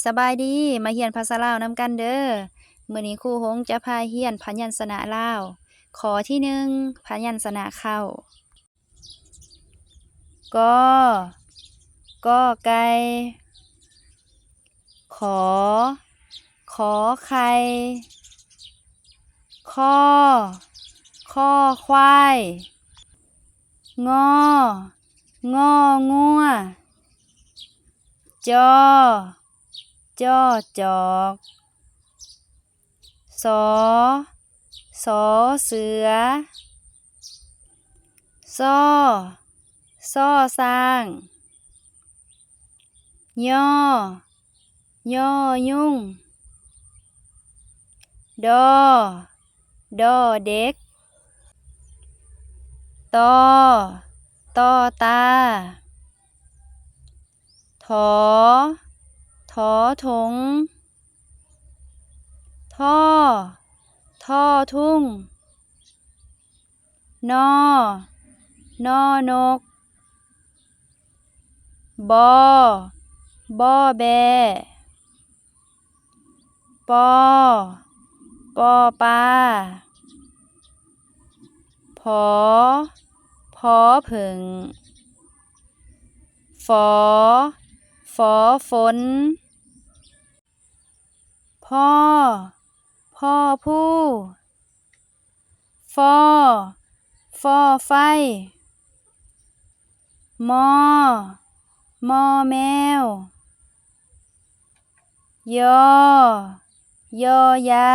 สบายดีมาเรียนภาษาลาวนำกันเด้อมื้อนี้ครูหงจะพาเรียนพยัญชนะลาวข้อที่1พยัญชนะเข้ากกอไก่ขอไข่ข้อควายงงัวจอจอกสอเสือซอสร้างยอยุ่งดอเด็กตอตาถอถงท่อทุ่งนกบแบปอปลาผอผึ่งฝอฝนพ่อผู้ฟอไฟมอแมวยอยา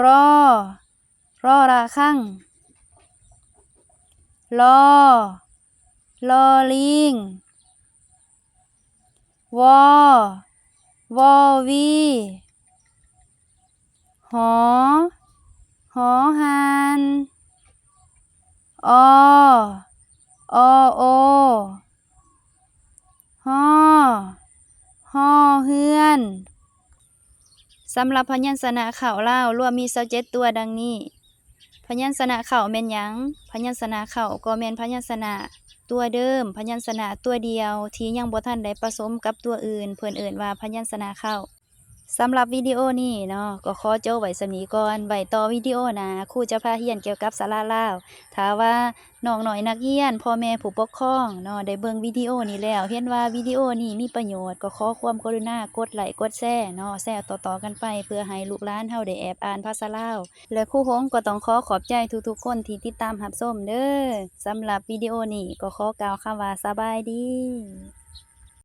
รอระฆังลอลิงววีหอหานอโอฮอเฮือนสำหรับพยัญชนะเข้าลาวรวมมี27ตัวดังนี้พยัญชนะเข้าแม่นหยังพยัญชนะเข้าก็แม่นพยัญชนะตัวเดิมพยัญชนะตัวเดียวที่ยังบ่ทันได้ผสมกับตัวอื่นเพิ่นเอิ้นว่าพยัญชนะเข้าสำหรับวิดีโอนี้เนาะก็ขอจบไว้ส่ำนี้ก่อนไว้ต่อวิดีโอหน้าครูจะพาเรียนเกี่ยวกับสระลาวถ้าว่าน้องน้อยนักเรียนพ่อแม่ผู้ปกครองเนาะได้เบิ่งวิดีโอนี้แล้วเห็นว่าวิดีโอนี้มีประโยชน์ก็ขอความกรุณากดไลค์กดแชร์เนาะแชร์ต่อๆกันไปเพื่อให้ลูกหลานเฮาได้แอบอ่านภาษาลาวและครูหงก็ต้องขอบใจทุกๆคนที่ติดตามรับชมเด้อสำหรับวิดีโอนี้ก็ขอกล่าวคำว่าสบายดี